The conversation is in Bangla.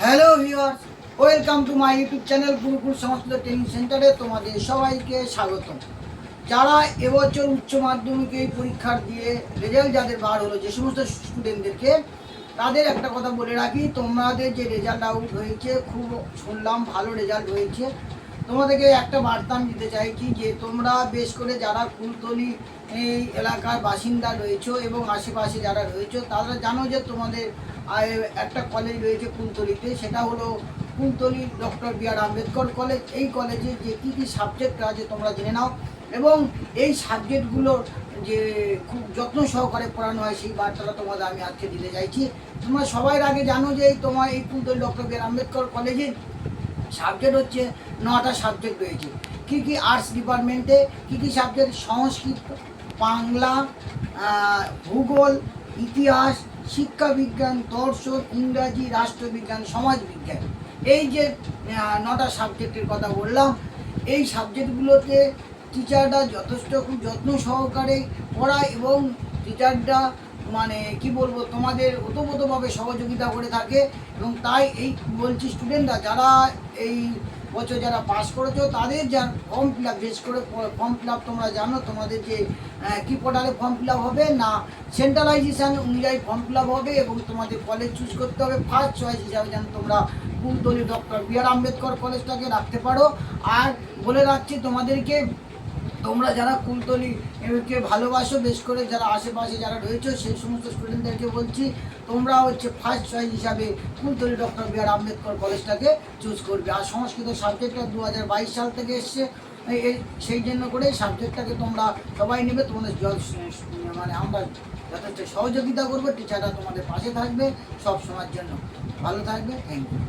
Hello viewers, welcome to my YouTube channel Gurukul Sanskrit training সেন্টারে তোমাদের সবাইকে স্বাগতম। যারা এবছর উচ্চ মাধ্যমিকে পরীক্ষার দিয়ে রেজাল্ট যাদের বার হলো, যে সমস্ত স্টুডেন্টদেরকে তাদের একটা কথা বলে রাখি, তোমাদের যে রেজাল্ট আউট হয়েছে, খুব শুনলাম ভালো রেজাল্ট হয়েছে। তোমাদেরকে একটা বার্তা দিতে চাইছি যে তোমরা বেশ করে যারা কুলতলি এই এলাকার বাসিন্দা রয়েছে এবং আশেপাশে যারা রয়েছে তারা জানো যে তোমাদের একটা কলেজ রয়েছে কুলতলিতে, সেটা হলো কুলতলি ডক্টর বি আর আম্বেদকর কলেজ। এই কলেজে যে কী কী সাবজেক্ট আছে তোমরা জেনে নাও এবং এই সাবজেক্টগুলোর যে খুব যত্ন সহকারে পড়ানো হয় সেই বার্তাটা তোমাদের আমি আজকে দিতে চাইছি। তোমরা সবাই আগে জানো যে তোমার এই কুলতলি ডক্টর বি আর আম্বেদকর কলেজে সাবজেক্ট হচ্ছে 9টা সাবজেক্ট রয়েছে। কী কী? আর্টস ডিপার্টমেন্টে কী কী সাবজেক্ট? সংস্কৃত, বাংলা, ভূগোল, ইতিহাস, শিক্ষাবিজ্ঞান, দর্শন, ইংরাজি, রাষ্ট্রবিজ্ঞান, সমাজবিজ্ঞান। এই যে 9টা সাবজেক্টের কথা বললাম, এই সাবজেক্টগুলোতে টিচাররা যথেষ্ট খুব যত্ন সহকারে পড়ায় এবং টিচাররা মানে কি বলবো তোমাদের ওতপ্রোতভাবে সহযোগিতা করে থাকে। এবং তাই এই বলছি স্টুডেন্টরা যারা এই বছর যারা পাস করেছো তাদের যা ফর্ম ফিল আপ, বিশেষ করে ফর্ম ফিল আপ তোমরা জানো তোমাদের যে কি পোর্টালে ফর্ম ফিল আপ হবে না, সেন্ট্রালাইজেশান অনুযায়ী ফর্ম ফিল আপ হবে এবং তোমাদের কলেজ চুজ করতে হবে। ফার্স্ট চয়েস হিসাবে যেন তোমরা কুলতলি ডক্টর বি আর আম্বেদকর কলেজটাকে রাখতে পারো। আর বলে রাখছি তোমাদেরকে, তোমরা যারা কুলতলি কে ভালোবাসো, বেশ করে যারা আশেপাশে যারা রয়েছে সেই সমস্ত স্টুডেন্টদেরকে বলছি তোমরা হচ্ছে ফার্স্ট চয়েস হিসাবে কুলতলি ডক্টর বি আর আম্বেদকর কলেজটাকে চুজ করবে। আর সংস্কৃত সাবজেক্টটা 2022 সাল থেকে এসছে, সেই জন্য করে সাবজেক্টটাকে তোমরা সবাই নেবে। তোমাদের মানে আমরা যথেষ্ট সহযোগিতা করবো, টিচাররা তোমাদের পাশে থাকবে সব সময়ের জন্য। ভালো থাকবে, থ্যাংক ইউ।